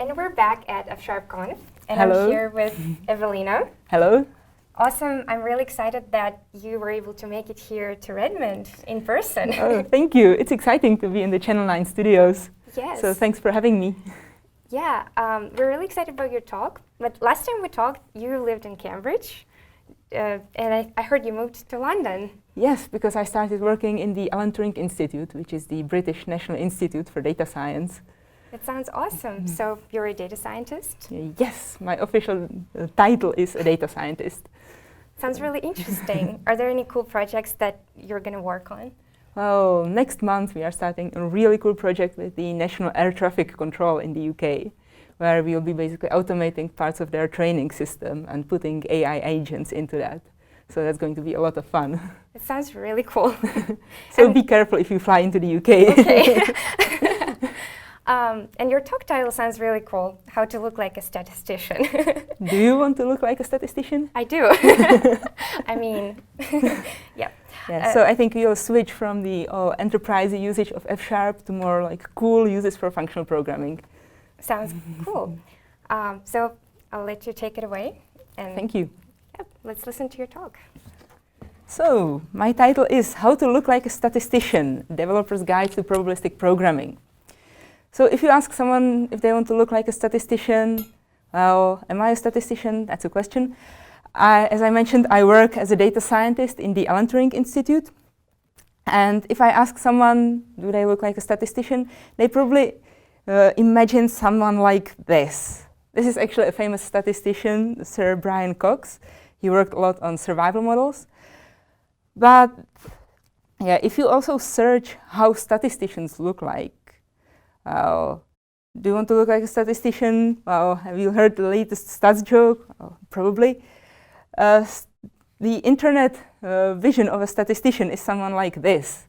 And we're back at FSharpConf, and Hello. I'm here with Evelina. Hello. Awesome. I'm really excited that you were able to make it here to Redmond in person. Oh, thank you. It's exciting to be in the Channel 9 studios. Yes. So thanks for having me. Yeah, we're really excited about your talk. But last time we talked, you lived in Cambridge, and I heard you moved to London. Yes, because I started working in the Alan Turing Institute, which is the British National Institute for Data Science. That sounds awesome. So you're a data scientist? Yes, my official title is a data scientist. Sounds really interesting. Are there any cool projects that you're going to work on? Well, next month we are starting a really cool project with the National Air Traffic Control in the UK, where we'll be basically automating parts of their training system and putting AI agents into that. So that's going to be a lot of fun. It sounds really cool. So be careful if you fly into the UK. Okay. And your talk title sounds really cool, How to Look Like a Statistician. Do you want to look like a statistician? I do. I mean, yeah. Yeah, so I think we'll switch from the enterprise usage of F# to more like cool uses for functional programming. Sounds cool. So I'll let you take it away. And Thank you. Yep, let's listen to your talk. So my title is How to Look Like a Statistician, Developer's Guide to Probabilistic Programming. So if you ask someone if they want to look like a statistician, well, am I a statistician? That's a question. As I mentioned, I work as a data scientist in the Alan Turing Institute. And if I ask someone, do they look like a statistician, they probably imagine someone like this. This is actually a famous statistician, Sir Brian Cox. He worked a lot on survival models. But yeah, if you also search how statisticians look like, do you want to look like a statistician? Well, have you heard the latest stats joke? Probably. The internet vision of a statistician is someone like this.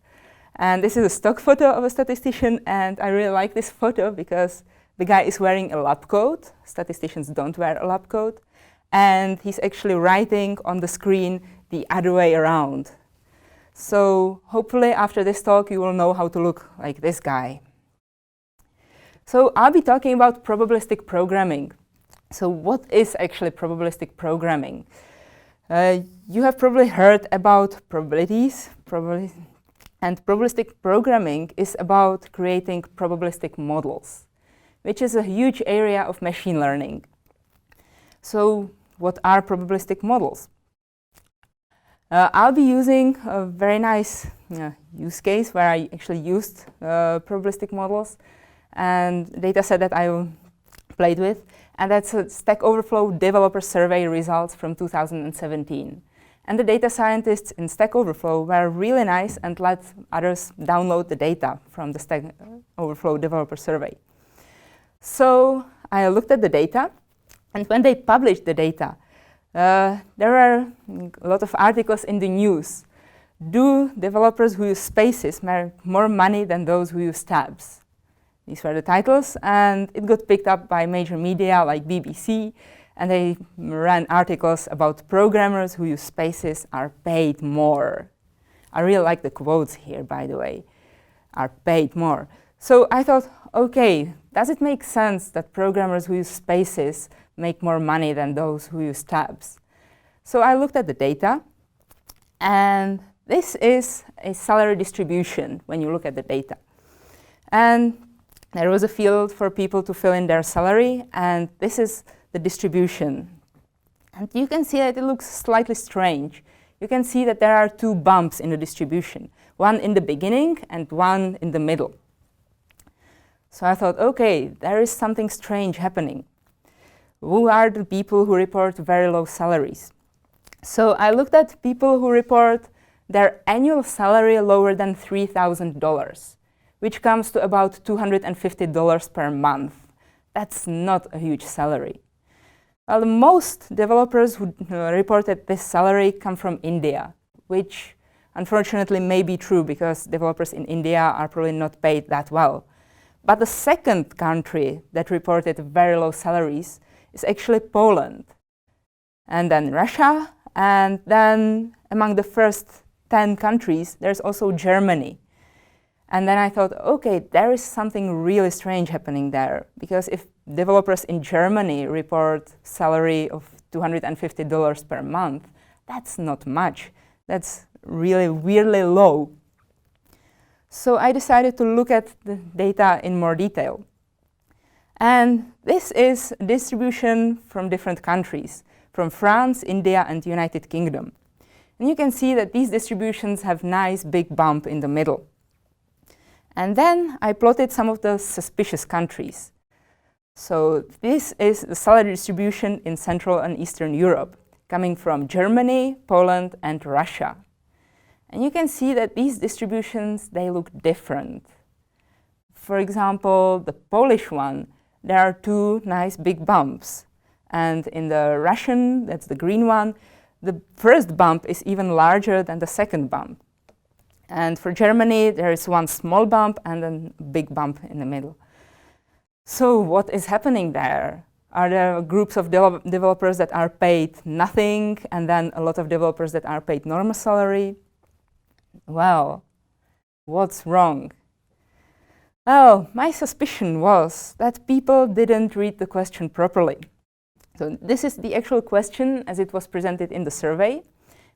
And this is a stock photo of a statistician, and I really like this photo because the guy is wearing a lab coat. Statisticians don't wear a lab coat. And he's actually writing on the screen the other way around. So hopefully after this talk you will know how to look like this guy. So I'll be talking about probabilistic programming. So what is actually probabilistic programming? You have probably heard about probabilities, and probabilistic programming is about creating probabilistic models, which is a huge area of machine learning. So what are probabilistic models? I'll be using a very nice use case where I actually used probabilistic models and data set that I played with, and that's a Stack Overflow developer survey results from 2017. And the data scientists in Stack Overflow were really nice and let others download the data from the Stack Overflow developer survey. So I looked at the data, and when they published the data, there were a lot of articles in the news. Do developers who use spaces make more money than those who use tabs? These were the titles, and it got picked up by major media like BBC, and they ran articles about programmers who use spaces are paid more. I really like the quotes here, by the way, are paid more. So I thought, okay, does it make sense that programmers who use spaces make more money than those who use tabs? So I looked at the data, and this is a salary distribution when you look at the data. And there was a field for people to fill in their salary, and this is the distribution. And you can see that it looks slightly strange. You can see that there are two bumps in the distribution, one in the beginning and one in the middle. So I thought, okay, there is something strange happening. Who are the people who report very low salaries? So I looked at people who report their annual salary lower than $3,000. Which comes to about $250 per month. That's not a huge salary. Well, the most developers who reported this salary come from India, which unfortunately may be true because developers in India are probably not paid that well. But the second country that reported very low salaries is actually Poland, and then Russia, and then among the first 10 countries, there's also Germany. And then I thought, okay, there is something really strange happening there, because if developers in Germany report salary of $250 per month. That's not much. That's really weirdly low. So I decided to look at the data in more detail. And this is a distribution from different countries, from France, India, and United Kingdom. And you can see that these distributions have nice big bump in the middle. And then I plotted some of the suspicious countries. So this is the salary distribution in Central and Eastern Europe, coming from Germany, Poland, and Russia. And you can see that these distributions, they look different. For example, the Polish one, there are two nice big bumps. And in the Russian, that's the green one, the first bump is even larger than the second bump. And for Germany, there is one small bump and then a big bump in the middle. So what is happening there? Are there groups of developers that are paid nothing and then a lot of developers that are paid normal salary? Well, what's wrong? Well, my suspicion was that people didn't read the question properly. So this is the actual question as it was presented in the survey.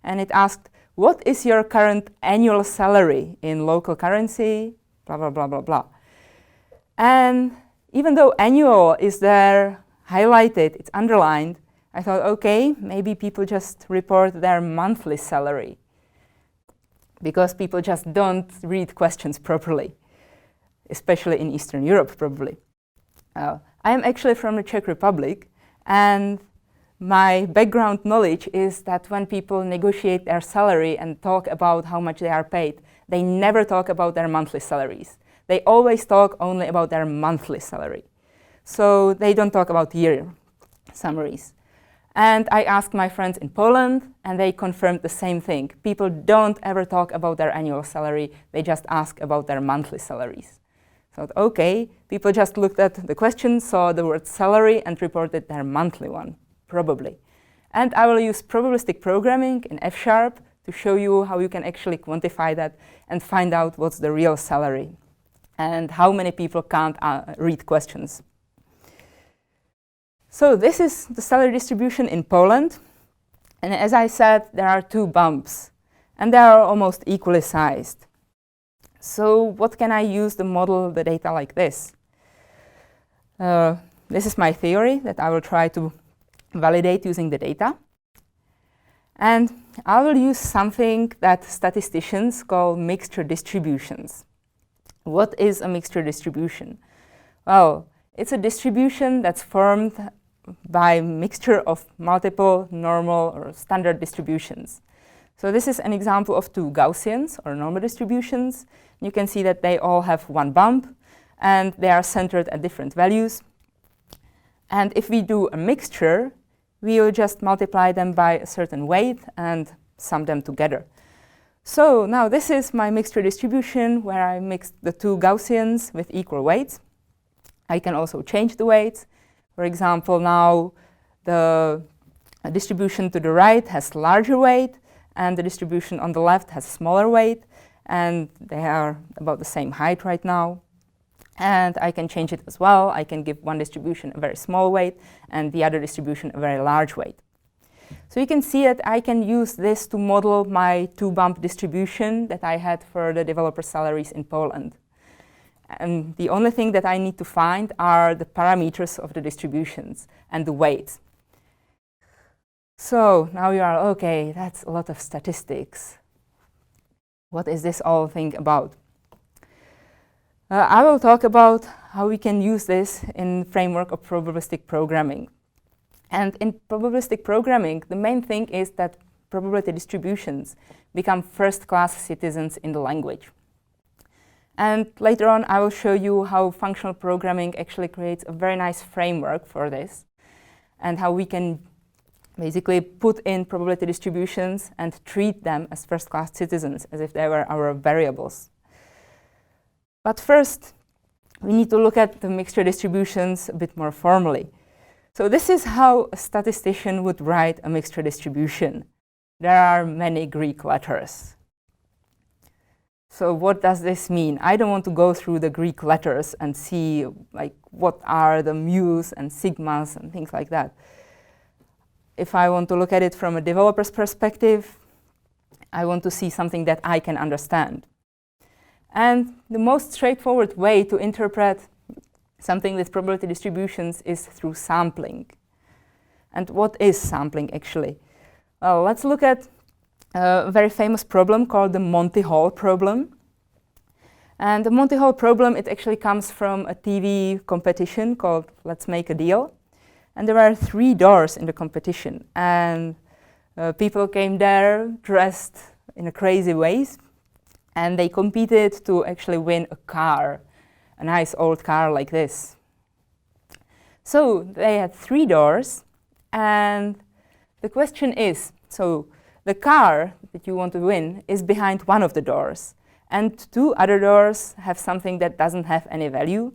And it asked, what is your current annual salary in local currency? Blah, blah, blah, blah, blah. And even though annual is there highlighted, it's underlined, I thought, okay, maybe people just report their monthly salary because people just don't read questions properly, especially in Eastern Europe, probably. I am actually from the Czech Republic, and my background knowledge is that when people negotiate their salary and talk about how much they are paid, they never talk about their monthly salaries. They always talk only about their monthly salary. So they don't talk about year summaries. And I asked my friends in Poland, and they confirmed the same thing. People don't ever talk about their annual salary. They just ask about their monthly salaries. So, okay, people just looked at the question, saw the word salary, and reported their monthly one, probably. And I will use probabilistic programming in F# to show you how you can actually quantify that and find out what's the real salary and how many people can't read questions. So this is the salary distribution in Poland. And as I said, there are two bumps, and they are almost equally sized. So what can I use to model the data like this? This is my theory that I will try to validate using the data. And I will use something that statisticians call mixture distributions. What is a mixture distribution? Well, it's a distribution that's formed by mixture of multiple normal or standard distributions. So this is an example of two Gaussians or normal distributions. You can see that they all have one bump and they are centered at different values. And if we do a mixture, we will just multiply them by a certain weight and sum them together. So now this is my mixture distribution where I mixed the two Gaussians with equal weights. I can also change the weights. For example, now the distribution to the right has larger weight and the distribution on the left has smaller weight, and they are about the same height right now. And I can change it as well. I can give one distribution a very small weight and the other distribution a very large weight. So you can see that I can use this to model my two-bump distribution that I had for the developer salaries in Poland. And the only thing that I need to find are the parameters of the distributions and the weights. So now you are, okay, that's a lot of statistics. What is this all thing about? I will talk about how we can use this in the framework of probabilistic programming. And in probabilistic programming, the main thing is that probability distributions become first-class citizens in the language. And later on, I will show you how functional programming actually creates a very nice framework for this, and how we can basically put in probability distributions and treat them as first-class citizens, as if they were our variables. But first, we need to look at the mixture distributions a bit more formally. So this is how a statistician would write a mixture distribution. There are many Greek letters. So what does this mean? I don't want to go through the Greek letters and see like what are the mu's and sigmas and things like that. If I want to look at it from a developer's perspective, I want to see something that I can understand. And the most straightforward way to interpret something with probability distributions is through sampling. And what is sampling actually? Well, let's look at a very famous problem called the Monty Hall problem. And the Monty Hall problem, it actually comes from a TV competition called Let's Make a Deal. And there were 3 doors in the competition. And people came there dressed in a crazy ways. And they competed to actually win a car, a nice old car like this. So they had 3 doors. And the question is, so the car that you want to win is behind one of the doors. And 2 other doors have something that doesn't have any value.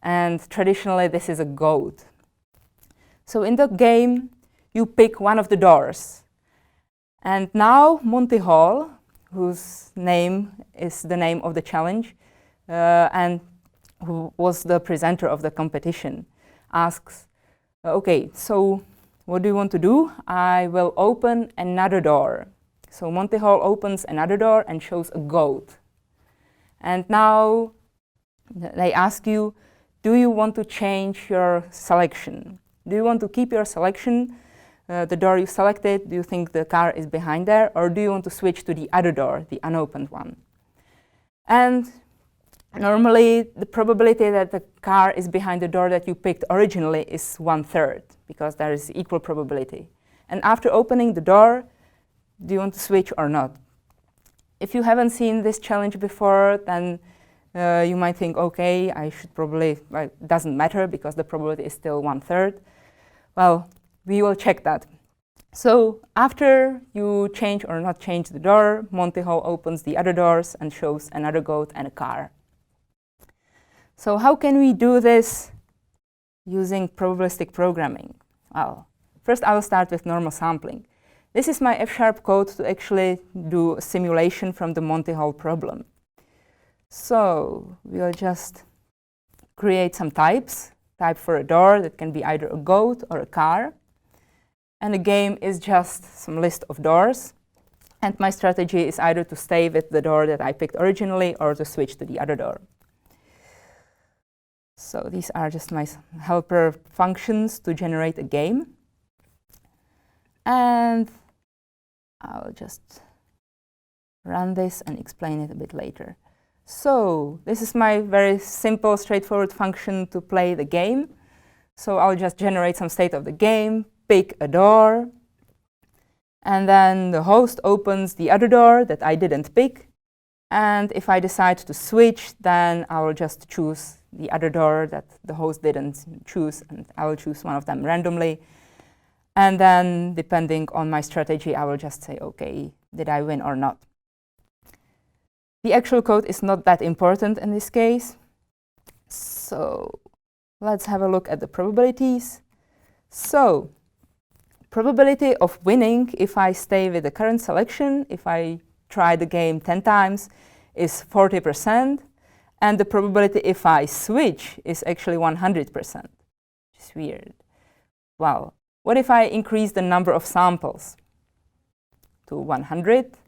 And traditionally, this is a goat. So in the game, you pick one of the doors. And now Monty Hall, whose name is the name of the challenge, and who was the presenter of the competition, asks, okay, so what do you want to do? I will open another door. So Monty Hall opens another door and shows a goat. And now they ask you, do you want to change your selection? Do you want to keep your selection, the door you selected? Do you think the car is behind there? Or do you want to switch to the other door, the unopened one? And normally, the probability that the car is behind the door that you picked originally is 1/3, because there is equal probability. And after opening the door, do you want to switch or not? If you haven't seen this challenge before, then you might think, okay, I should probably, well, it doesn't matter because the probability is still 1/3. Well, we will check that. So after you change or not change the door, Monty Hall opens the other doors and shows another goat and a car. So how can we do this using probabilistic programming? Well, first I will start with normal sampling. This is my F# code to actually do a simulation from the Monty Hall problem. So we'll just create some types. Type for a door that can be either a goat or a car. And the game is just some list of doors. And my strategy is either to stay with the door that I picked originally or to switch to the other door. So these are just my helper functions to generate a game. And I'll just run this and explain it a bit later. So this is my very simple, straightforward function to play the game. So I'll just generate some state of the game, pick a door, and then the host opens the other door that I didn't pick. And if I decide to switch, then I will just choose the other door that the host didn't choose, and I will choose one of them randomly. And then, depending on my strategy, I will just say, okay, did I win or not? The actual code is not that important in this case. So let's have a look at the probabilities. So probability of winning if I stay with the current selection, if I try the game 10 times, is 40%. And the probability if I switch is actually 100%, which is weird. Well, what if I increase the number of samples to 100?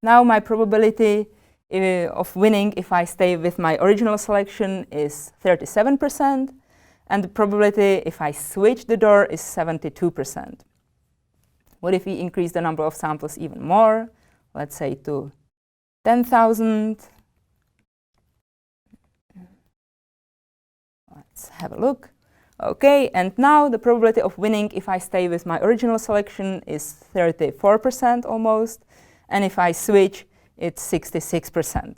Now my probability of winning if I stay with my original selection is 37%, and the probability if I switch the door is 72%. What if we increase the number of samples even more? Let's say to 10,000. Let's have a look. Okay, and now the probability of winning if I stay with my original selection is 34% almost, and if I switch, it's 66%.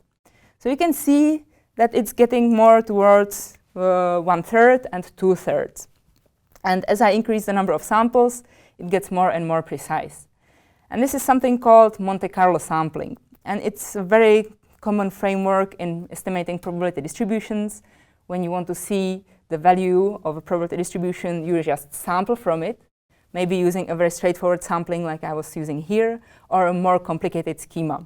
So you can see that it's getting more towards 1/3 and 2/3. And as I increase the number of samples, it gets more and more precise. And this is something called Monte Carlo sampling. And it's a very common framework in estimating probability distributions. When you want to see the value of a probability distribution, you just sample from it, maybe using a very straightforward sampling like I was using here, or a more complicated schema.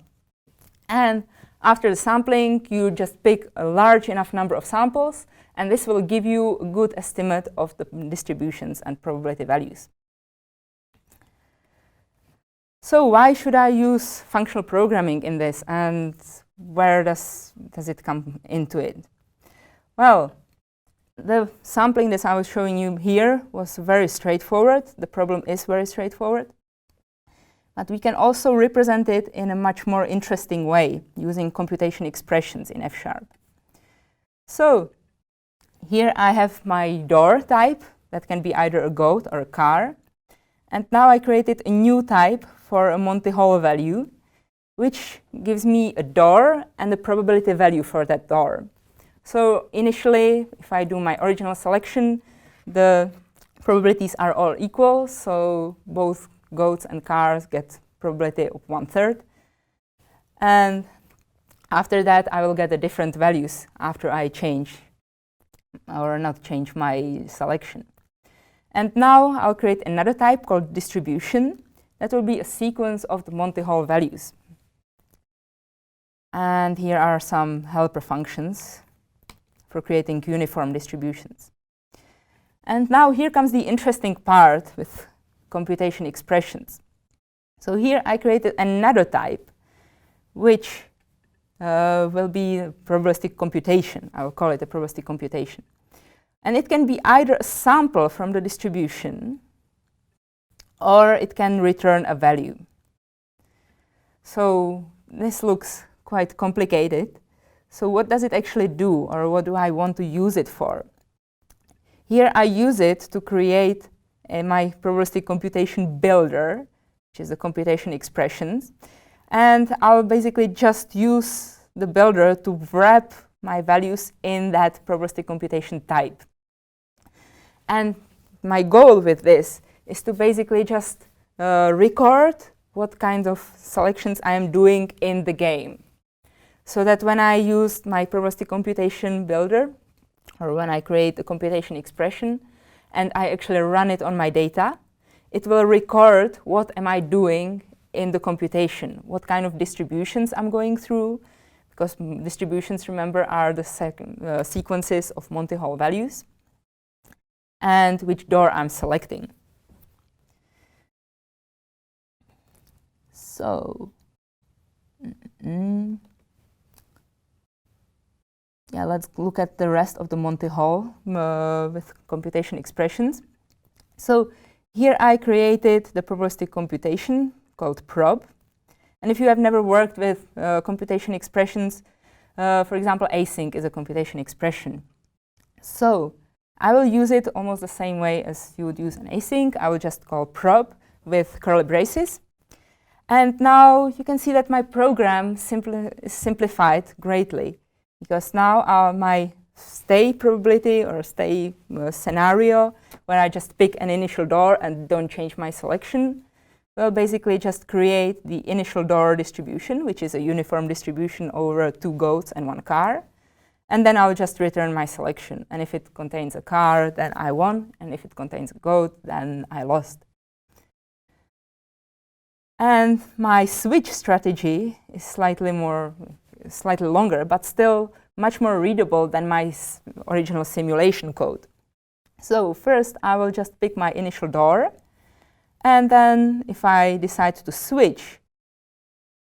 And After the sampling, you just pick a large enough number of samples, and this will give you a good estimate of the distributions and probability values. So why should I use functional programming in this, and where does it come into it? Well, the sampling that I was showing you here was very straightforward. The problem is very straightforward. But we can also represent it in a much more interesting way using computation expressions in F#. So here I have my door type that can be either a goat or a car. And now I created a new type for a Monty Hall value, which gives me a door and the probability value for that door. So initially, if I do my original selection, the probabilities are all equal, so both goats and cars get probability of 1/3. And after that, I will get the different values after I change or not change my selection. And now I'll create another type called distribution. That will be a sequence of the Monty Hall values. And here are some helper functions for creating uniform distributions. And now here comes the interesting part with computation expressions. So here I created another type, which will be probabilistic computation. I will call it a probabilistic computation. And it can be either a sample from the distribution, or it can return a value. So this looks quite complicated. So what does it actually do, or what do I want to use it for? Here I use it to create my probabilistic computation builder, which is the computation expressions. And I'll basically just use the builder to wrap my values in that probabilistic computation type. And my goal with this is to basically just record what kind of selections I am doing in the game. So that when I use my probabilistic computation builder, or when I create a computation expression, and I actually run it on my data, it will record what am I doing in the computation, what kind of distributions I'm going through, because distributions, remember, are the sequences of Monty Hall values, and which door I'm selecting. So, yeah, let's look at the rest of the Monty Hall with computation expressions. So here I created the probabilistic computation called prob. And if you have never worked with computation expressions, for example, async is a computation expression. So I will use it almost the same way as you would use an async. I will just call prob with curly braces. And now you can see that my program is simplified greatly, because now my stay probability or stay scenario, where I just pick an initial door and don't change my selection, will basically just create the initial door distribution, which is a uniform distribution over 2 goats and 1 car. And then I'll just return my selection. And if it contains a car, then I won. And if it contains a goat, then I lost. And my switch strategy is slightly longer, but still much more readable than my original simulation code. So first, I will just pick my initial door. And then if I decide to switch,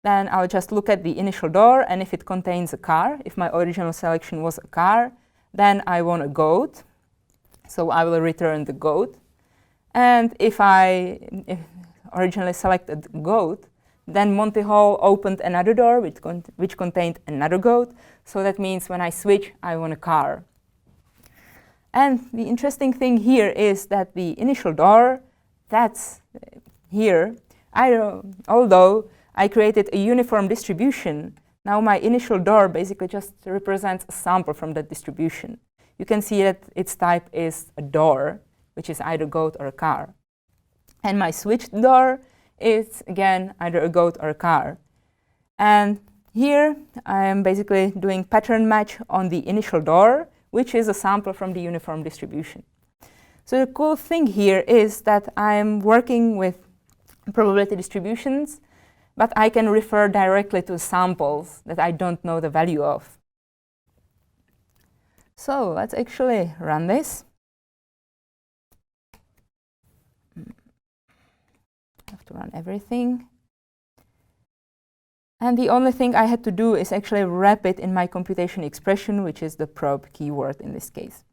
then I'll just look at the initial door. And if it contains a car, if my original selection was a car, then I want a goat. So I will return the goat. And if I originally selected goat, then Monty Hall opened another door which contained another goat. So that means when I switch, I want a car. And the interesting thing here is that the initial door, that's here. Although I created a uniform distribution, now my initial door basically just represents a sample from that distribution. You can see that its type is a door, which is either goat or a car. And my switched door is, again, either a goat or a car. And here I am basically doing pattern match on the initial door, which is a sample from the uniform distribution. So the cool thing here is that I'm working with probability distributions, but I can refer directly to samples that I don't know the value of. So let's actually run this. I have to run everything. And the only thing I had to do is actually wrap it in my computation expression, which is the prob keyword in this case.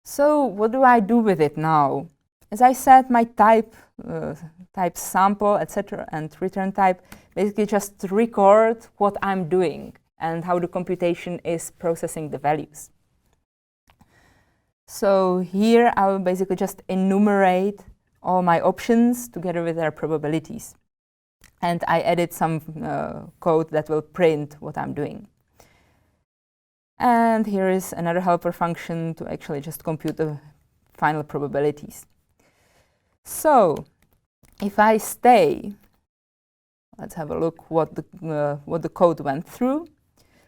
So what do I do with it now? As I said, my type sample, etc., and return type basically just record what I'm doing and how the computation is processing the values. So here I will basically just enumerate all my options together with their probabilities. And I added some code that will print what I'm doing. And here is another helper function to actually just compute the final probabilities. So if I stay, let's have a look what the code went through.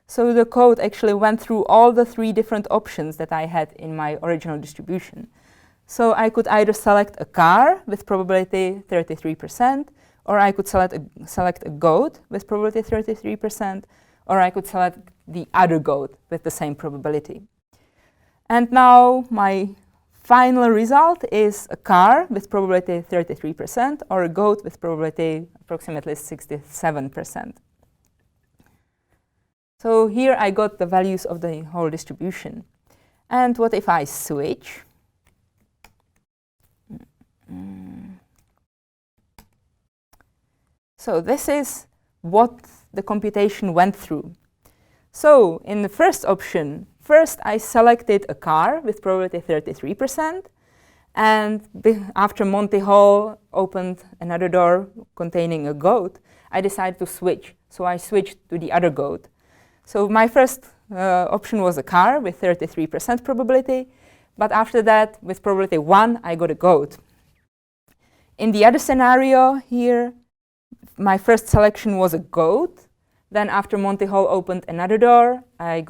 So the code actually went through all the 3 different options that I had in my original distribution. So I could either select a car with probability 33%, or I could select a goat with probability 33%, or I could select the other goat with the same probability. And now my final result is a car with probability 33%, or a goat with probability approximately 67%. So here I got the values of the whole distribution. And what if I switch? So this is what the computation went through. So in the first option, first I selected a car with probability 33%, and after Monty Hall opened another door containing a goat, I decided to switch. So I switched to the other goat. So my first option was a car with 33% probability, but after that, with probability 1, I got a goat. In the other scenario here, my first selection was a goat. Then after Monty Hall opened another door, I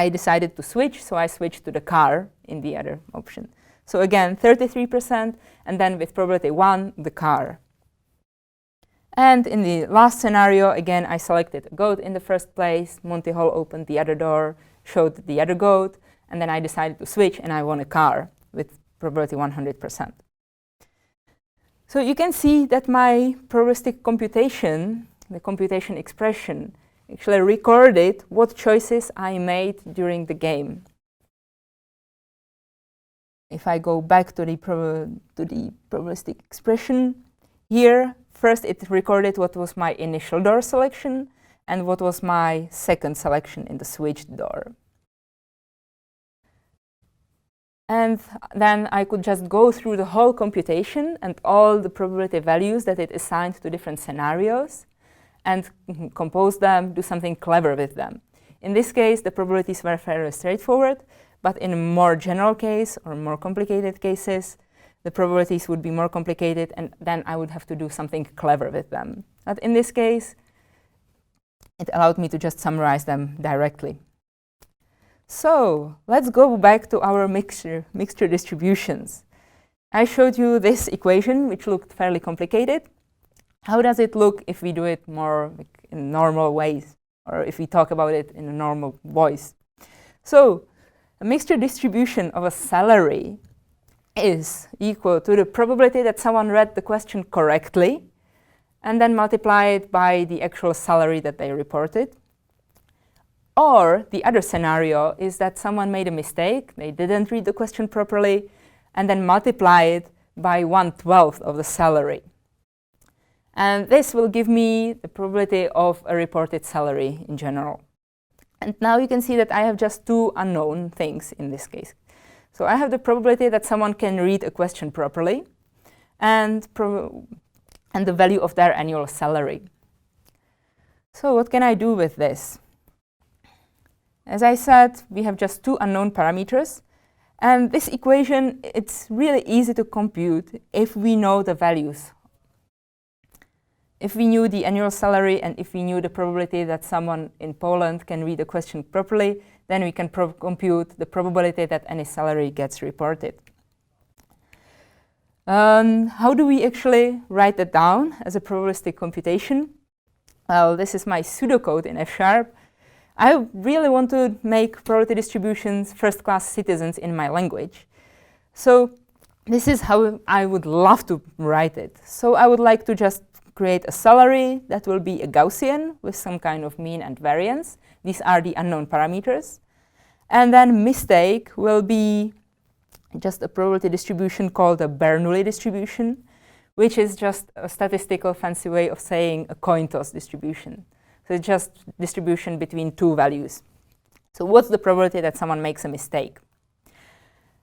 decided to switch, so I switched to the car in the other option. So again, 33%, and then with probability 1, the car. And in the last scenario, again, I selected a goat in the first place. Monty Hall opened the other door, showed the other goat, and then I decided to switch, and I won a car with probability 100%. So you can see that my probabilistic computation, the computation expression, actually recorded what choices I made during the game. If I go back to the probabilistic expression, here, first it recorded what was my initial door selection and what was my second selection in the switched door. And then I could just go through the whole computation and all the probability values that it assigned to different scenarios and compose them, do something clever with them. In this case, the probabilities were fairly straightforward, but in a more general case or more complicated cases, the probabilities would be more complicated, and then I would have to do something clever with them. But in this case, it allowed me to just summarize them directly. So let's go back to our mixture distributions. I showed you this equation, which looked fairly complicated. How does it look if we do it more in normal ways, or if we talk about it in a normal voice? So a mixture distribution of a salary is equal to the probability that someone read the question correctly and then multiply it by the actual salary that they reported. Or the other scenario is that someone made a mistake, they didn't read the question properly, and then multiply it by 1/12 of the salary. And this will give me the probability of a reported salary in general. And now you can see that I have just 2 unknown things in this case. So I have the probability that someone can read a question properly and the value of their annual salary. So what can I do with this? As I said, we have just 2 unknown parameters. And this equation, it's really easy to compute if we know the values. If we knew the annual salary and if we knew the probability that someone in Poland can read a question properly, then we can compute the probability that any salary gets reported. How do we actually write that down as a probabilistic computation? Well, this is my pseudocode in F#. I really want to make probability distributions first-class citizens in my language. So this is how I would love to write it. So I would like to just create a salary that will be a Gaussian with some kind of mean and variance. These are the unknown parameters. And then mistake will be just a probability distribution called a Bernoulli distribution, which is just a statistical fancy way of saying a coin toss distribution. So it's just distribution between two values. So what's the probability that someone makes a mistake?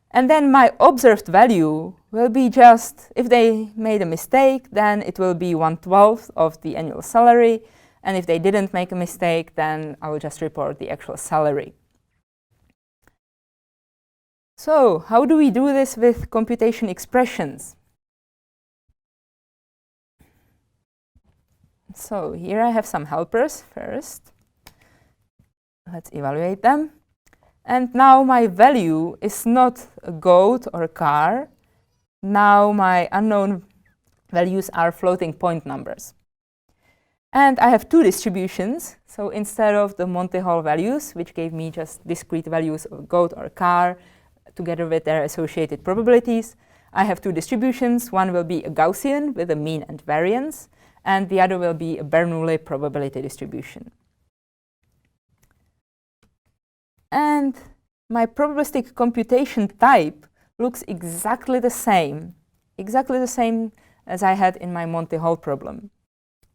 And then my observed value will be just, if they made a mistake, then it will be 1/12 of the annual salary. And if they didn't make a mistake, then I will just report the actual salary. So how do we do this with computation expressions? So here I have some helpers first. Let's evaluate them. And now my value is not a goat or a car. Now my unknown values are floating point numbers. And I have two distributions. So instead of the Monty Hall values, which gave me just discrete values of a goat or a car, together with their associated probabilities, I have two distributions. One will be a Gaussian with a mean and variance, and the other will be a Bernoulli probability distribution. And my probabilistic computation type looks exactly the same as I had in my Monty Hall problem.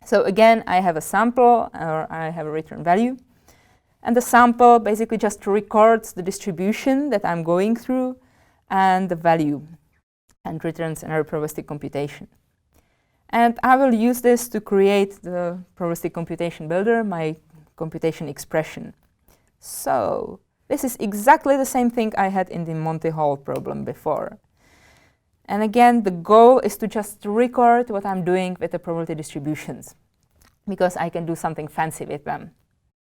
So again, I have a sample, or I have a return value. And the sample basically just records the distribution that I'm going through and the value, and returns another probabilistic computation. And I will use this to create the probabilistic computation builder, my computation expression. So this is exactly the same thing I had in the Monty Hall problem before. And again, the goal is to just record what I'm doing with the probability distributions, because I can do something fancy with them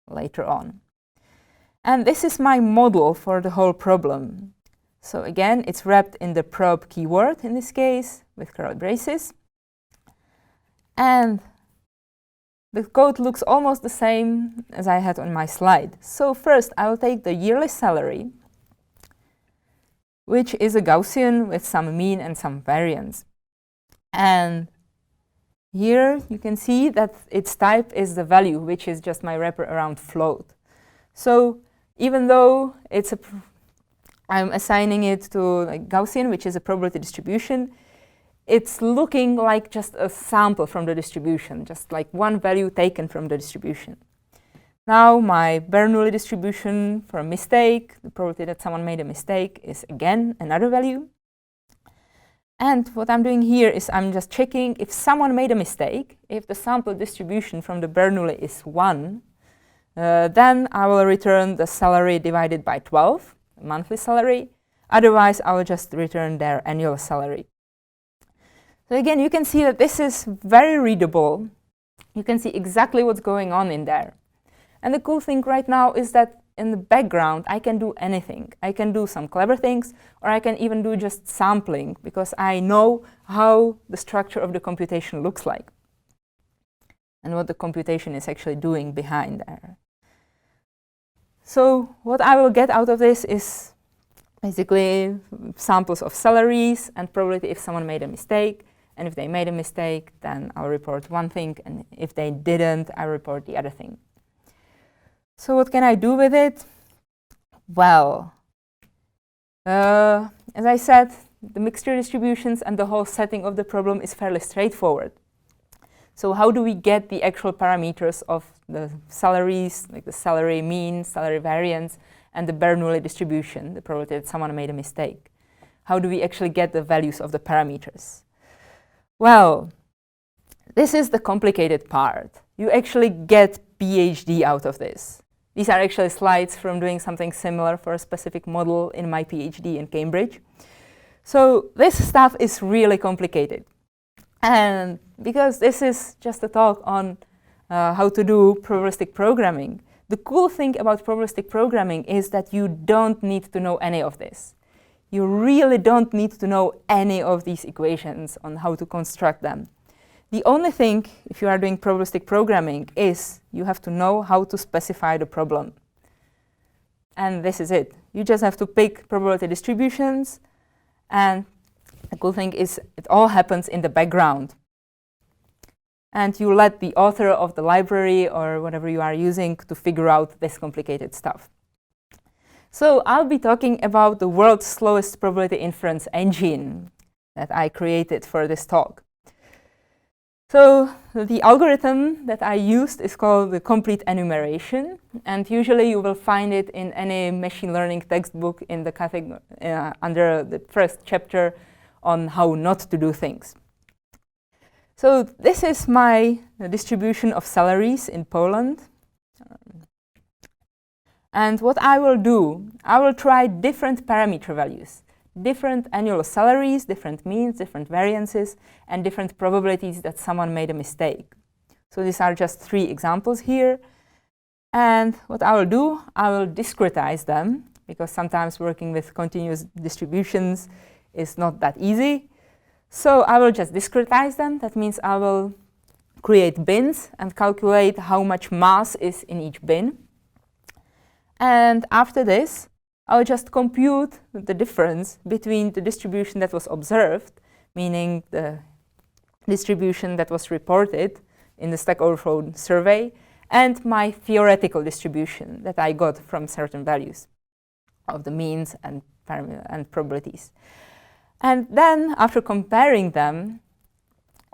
later on. And this is my model for the whole problem. So again, it's wrapped in the prob keyword in this case with curly braces. And the code looks almost the same as I had on my slide. So first, I will take the yearly salary, which is a Gaussian with some mean and some variance. And here you can see that its type is the value, which is just my wrapper around float. So even though I'm assigning it to like Gaussian, which is a probability distribution, it's looking like just a sample from the distribution, just like one value taken from the distribution. Now my Bernoulli distribution for a mistake, the probability that someone made a mistake, is again another value. And what I'm doing here is I'm just checking if someone made a mistake. If the sample distribution from the Bernoulli is 1, then I will return the salary divided by 12, monthly salary. Otherwise, I will just return their annual salary. So again, you can see that this is very readable. You can see exactly what's going on in there. And the cool thing right now is that in the background, I can do anything. I can do some clever things, or I can even do just sampling, because I know how the structure of the computation looks like and what the computation is actually doing behind there. So what I will get out of this is basically samples of salaries and probability if someone made a mistake. And if they made a mistake, then I'll report one thing. And if they didn't, I report the other thing. So what can I do with it? Well, as I said, the mixture distributions and the whole setting of the problem is fairly straightforward. So how do we get the actual parameters of the salaries, like the salary mean, salary variance, and the Bernoulli distribution, the probability that someone made a mistake? How do we actually get the values of the parameters? Well, this is the complicated part. You actually get PhD out of this. These are actually slides from doing something similar for a specific model in my PhD in Cambridge. So this stuff is really complicated. And because this is just a talk on how to do probabilistic programming, the cool thing about probabilistic programming is that you don't need to know any of this. you really don't need to know any of these equations on how to construct them. The only thing, if you are doing probabilistic programming, is you have to know how to specify the problem. And this is it. You just have to pick probability distributions, and the cool thing is it all happens in the background. And you let the author of the library or whatever you are using to figure out this complicated stuff. So I'll be talking about the world's slowest probability inference engine that I created for this talk. So the algorithm that I used is called the complete enumeration, and usually you will find it in any machine learning textbook in the category under the first chapter on how not to do things. So this is my distribution of salaries in Poland. And what I will do, I will try different parameter values, different annual salaries, different means, different variances, and different probabilities that someone made a mistake. So these are just 3 examples here. And what I will do, I will discretize them, because sometimes working with continuous distributions is not that easy. So I will just discretize them. That means I will create bins and calculate how much mass is in each bin. And after this, I'll just compute the difference between the distribution that was observed, meaning the distribution that was reported in the Stack Overflow survey, and my theoretical distribution that I got from certain values of the means and probabilities. And then, after comparing them,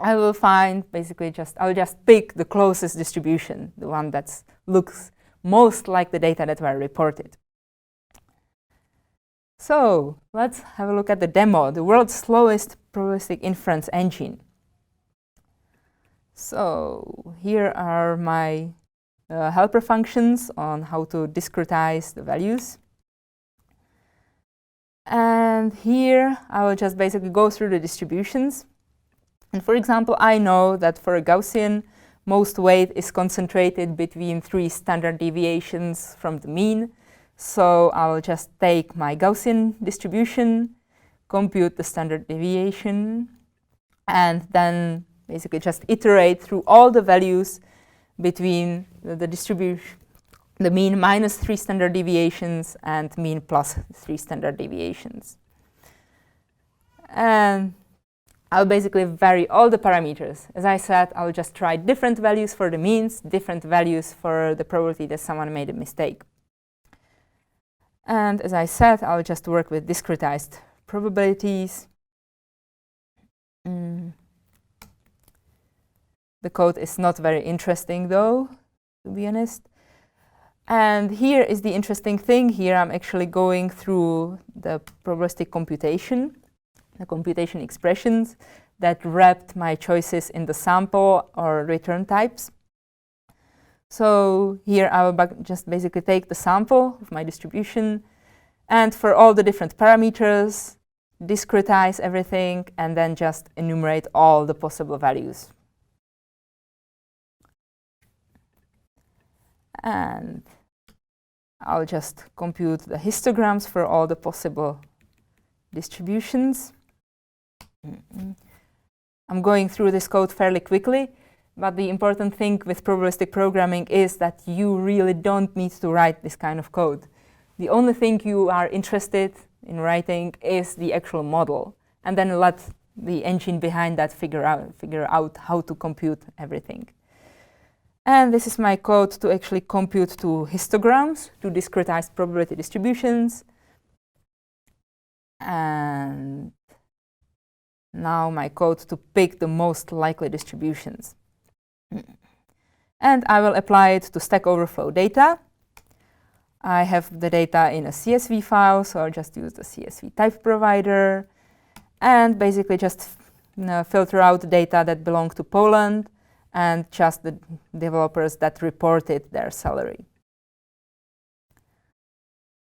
I will find basically I'll just pick the closest distribution, the one that looks most like the data that were reported. So let's have a look at the demo, the world's slowest probabilistic inference engine. So here are my helper functions on how to discretize the values. And here I will just basically go through the distributions. And for example, I know that for a Gaussian, most weight is concentrated between 3 standard deviations from the mean. So I'll just take my Gaussian distribution, compute the standard deviation, and then basically just iterate through all the values between the distribution, the mean minus 3 standard deviations and mean plus 3 standard deviations. And I'll basically vary all the parameters. As I said, I'll just try different values for the means, different values for the probability that someone made a mistake. And as I said, I'll just work with discretized probabilities. The code is not very interesting, though, to be honest. And here is the interesting thing. Here I'm actually going through the probabilistic computation, the computation expressions that wrapped my choices in the sample or return types. So here I will just basically take the sample of my distribution, and for all the different parameters, discretize everything, and then just enumerate all the possible values. And I'll just compute the histograms for all the possible distributions. I'm going through this code fairly quickly, but the important thing with probabilistic programming is that you really don't need to write this kind of code. The only thing you are interested in writing is the actual model, and then let the engine behind that figure out how to compute everything. And this is my code to actually compute 2 histograms, 2 discretized probability distributions. And now my code to pick the most likely distributions. And I will apply it to Stack Overflow data. I have the data in a CSV file, so I'll just use the CSV type provider and basically just filter out the data that belong to Poland and just the developers that reported their salary.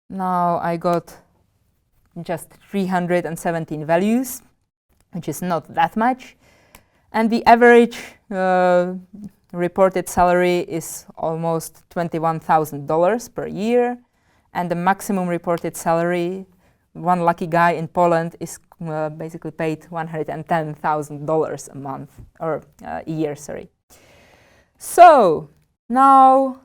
Now I got just 317 values, which is not that much. And the average reported salary is almost $21,000 per year. And the maximum reported salary one lucky guy in Poland is basically paid $110,000 a month, or a year, sorry. So now,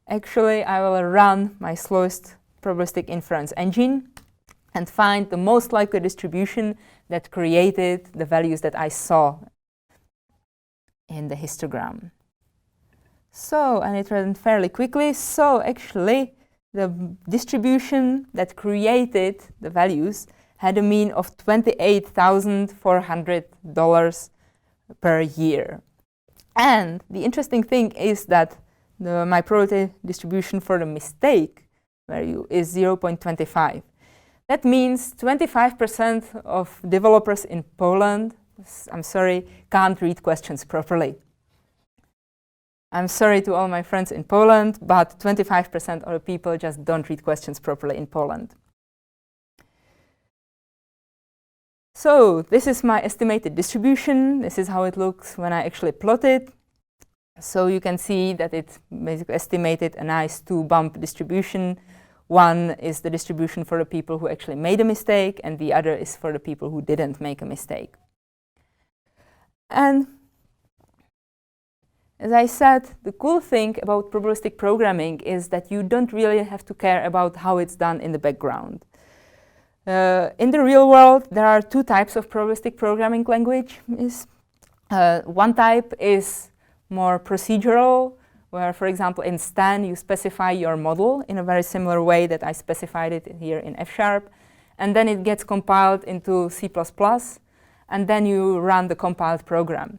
actually, I will run my slowest probabilistic inference engine and find the most likely distribution that created the values that I saw in the histogram. So, and it ran fairly quickly. So actually, the distribution that created the values had a mean of $28,400 per year. And the interesting thing is that my probability distribution for the mistake value is 0.25. That means 25% of developers in Poland, I'm sorry, can't read questions properly. I'm sorry to all my friends in Poland, but 25% of the people just don't read questions properly in Poland. So this is my estimated distribution. This is how it looks when I actually plot it. So you can see that it basically estimated a nice two-bump distribution. One is the distribution for the people who actually made a mistake, and the other is for the people who didn't make a mistake. And as I said, the cool thing about probabilistic programming is that you don't really have to care about how it's done in the background. In the real world, there are two types of probabilistic programming language. One type is more procedural, where, for example, in Stan, you specify your model in a very similar way that I specified it here in F#, and then it gets compiled into C++, and then you run the compiled program.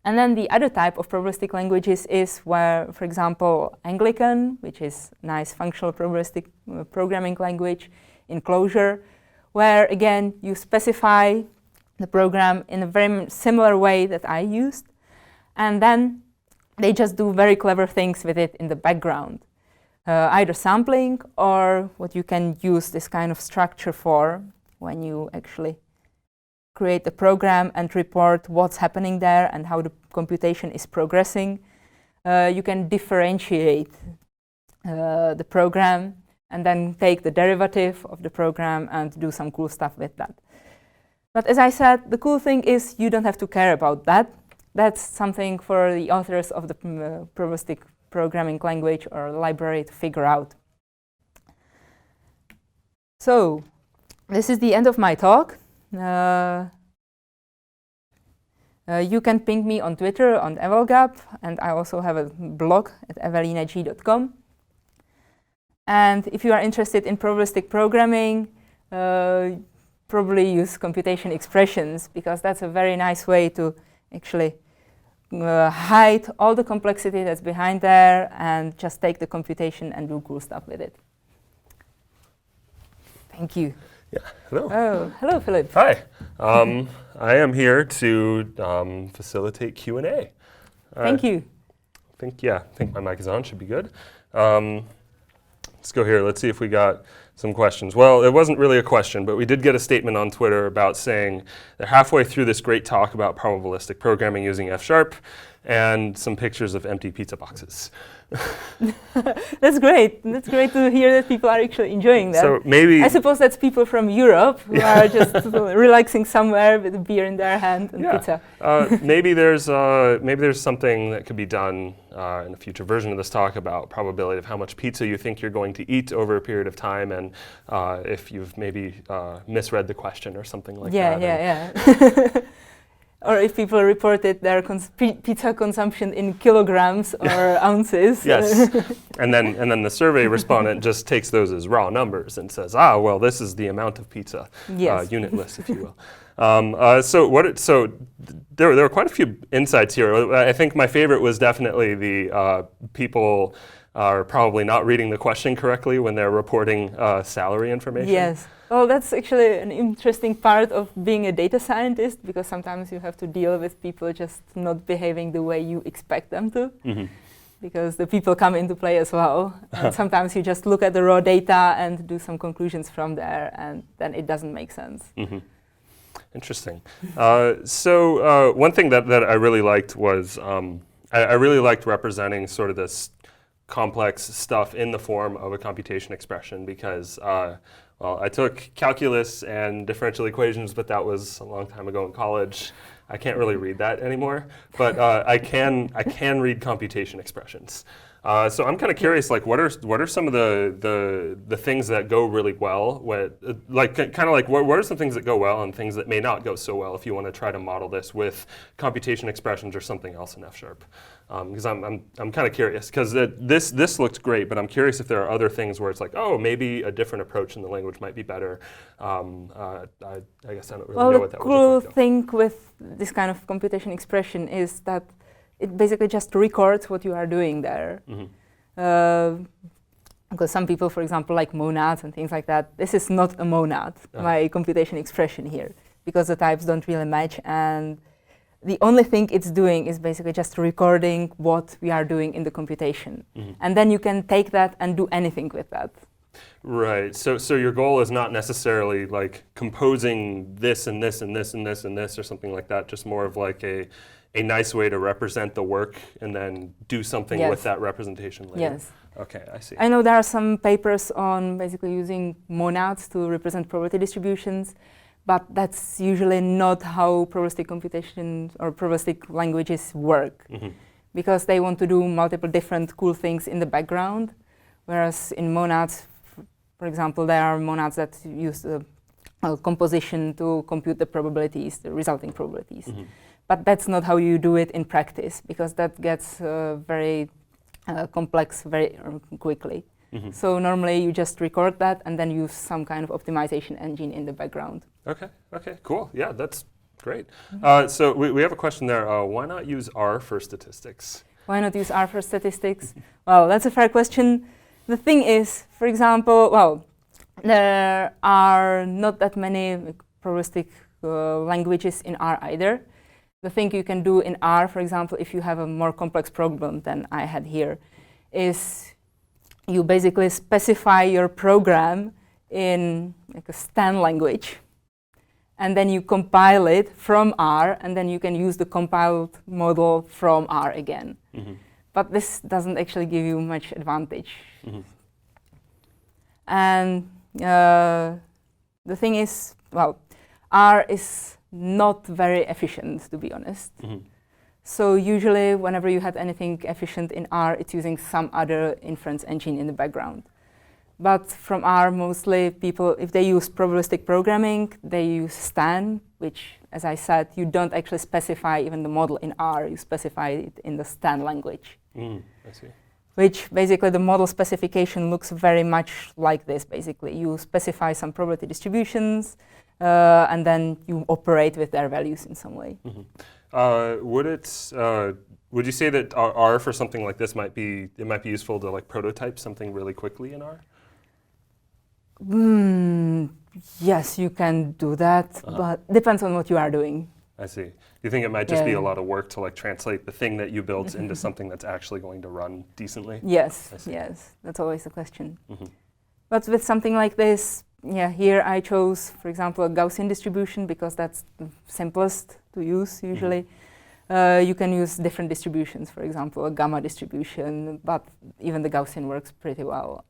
And then the other type of probabilistic languages is where, for example, Anglican, which is a nice functional probabilistic programming language in Clojure, where, again, you specify the program in a very similar way that I used, and then they just do very clever things with it in the background, either sampling or what you can use this kind of structure for when you actually create a program and report what's happening there and how the computation is progressing. You can differentiate the program and then take the derivative of the program and do some cool stuff with that. But as I said, the cool thing is you don't have to care about that. That's something for the authors of the probabilistic programming language or library to figure out. So this is the end of my talk. You can ping me on Twitter on Evelgap, and I also have a blog at evelinag.com. And if you are interested in probabilistic programming, probably use computation expressions, because that's a very nice way to actually hide all the complexity that's behind there and just take the computation and do cool stuff with it. Thank you. Yeah, hello. Oh, hello, Philip. Hi. I am here to facilitate Q&A. Thank you. I think my mic is on, should be good. Let's go here, let's see if we got some questions. Well, it wasn't really a question, but we did get a statement on Twitter about saying they're halfway through this great talk about probabilistic programming using F# and some pictures of empty pizza boxes. That's great. That's great to hear that people are actually enjoying that. So maybe I suppose that's people from Europe who are just relaxing somewhere with a beer in their hand and pizza. Maybe there's something that could be done in a future version of this talk about probability of how much pizza you think you're going to eat over a period of time, and if you've maybe misread the question or something like that. Yeah. Or if people reported their pizza consumption in kilograms or ounces. Yes, and then the survey respondent just takes those as raw numbers and says, well, this is the amount of pizza, unitless, if you will. So there were quite a few insights here. I think my favorite was definitely the people are probably not reading the question correctly when they're reporting salary information. Yes. Well, that's actually an interesting part of being a data scientist, because sometimes you have to deal with people just not behaving the way you expect them to, because the people come into play as well. And sometimes you just look at the raw data and do some conclusions from there, and then it doesn't make sense. Interesting. So one thing that I really liked was I really liked representing sort of this complex stuff in the form of a computation expression, because Well, I took calculus and differential equations, but that was a long time ago in college. I can't really read that anymore, but I can read computation expressions. So I'm kind of curious, like, what are some of the things that go really well? What are some things that go well and things that may not go so well if you want to try to model this with computation expressions or something else in F#? Because I'm kind of curious, because this looked great, but I'm curious if there are other things where it's like, oh, maybe a different approach in the language might be better. I guess I don't really know what that would look like. Well, the cool thing with this kind of computation expression is that it basically just records what you are doing there. Because some people, for example, like monads and things like that, this is not a monad, my computation expression here, because the types don't really match, and the only thing it's doing is basically just recording what we are doing in the computation. And then you can take that and do anything with that. Right. So your goal is not necessarily like composing this and this and this and this and this or something like that, just more of like a nice way to represent the work and then do something with that representation later. Yes. Okay, I see. I know there are some papers on basically using monads to represent probability distributions, but that's usually not how probabilistic computation or probabilistic languages work, because they want to do multiple different cool things in the background, whereas in monads, for example, there are monads that use composition to compute the probabilities, the resulting probabilities. But that's not how you do it in practice, because that gets very complex very quickly. So normally you just record that and then use some kind of optimization engine in the background. Okay, cool. Yeah, that's great. So we have a question there. Why not use R for statistics? Why not use R for statistics? Well, that's a fair question. The thing is, for example, there are not that many probabilistic languages in R either. The thing you can do in R, for example, if you have a more complex problem than I had here, is you basically specify your program in like a Stan language, and then you compile it from R, and then you can use the compiled model from R again. But this doesn't actually give you much advantage. And the thing is, well, R is not very efficient, to be honest. So usually whenever you have anything efficient in R, it's using some other inference engine in the background. But from R, mostly people, if they use probabilistic programming, they use Stan, which, as I said, you don't actually specify even the model in R, you specify it in the Stan language. I see. Which basically the model specification looks very much like this, basically. You specify some probability distributions, and then you operate with their values in some way. Would you say that R for something like this might be useful to like prototype something really quickly in R? Yes, you can do that, but depends on what you are doing. I see. You think it might just be a lot of work to like translate the thing that you built into something that's actually going to run decently? Yes, that's always the question. But with something like this, here I chose, for example, a Gaussian distribution because that's the simplest to use usually. You can use different distributions, for example, a gamma distribution, but even the Gaussian works pretty well.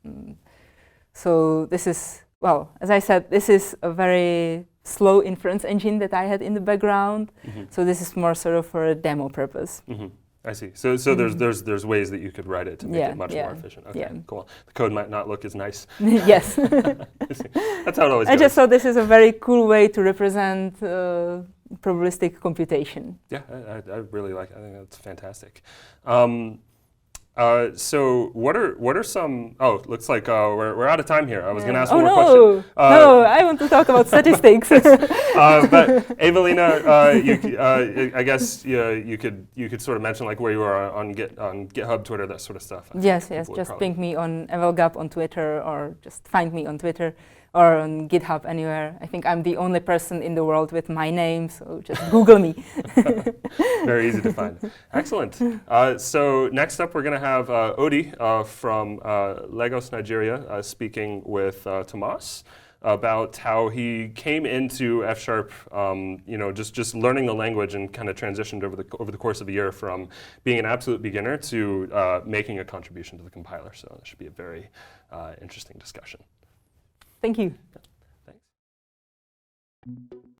So this is, well, as I said, this is a very slow inference engine that I had in the background. So this is more sort of for a demo purpose. I see. So there's ways that you could write it to make it much more efficient. Okay, cool. The code might not look as nice. Yes. That's how it always goes. I just thought this is a very cool way to represent probabilistic computation. Yeah, I really like it. I think that's fantastic. So what are some? Oh, looks like we're out of time here. I was going to ask one more question. No, I want to talk about statistics. But Evelina, I guess you could sort of mention like where you are on GitHub, Twitter, that sort of stuff. Yes. Just ping me on evelgap on Twitter, or just find me on Twitter or on GitHub anywhere. I think I'm the only person in the world with my name, so just Google me. Very easy to find. Excellent. So next up, we're going to have Odi from Lagos, Nigeria, speaking with Tomas about how he came into F#, just learning the language and kind of transitioned over the course of a year from being an absolute beginner to making a contribution to the compiler. So that should be a very interesting discussion. Thank you. Thanks.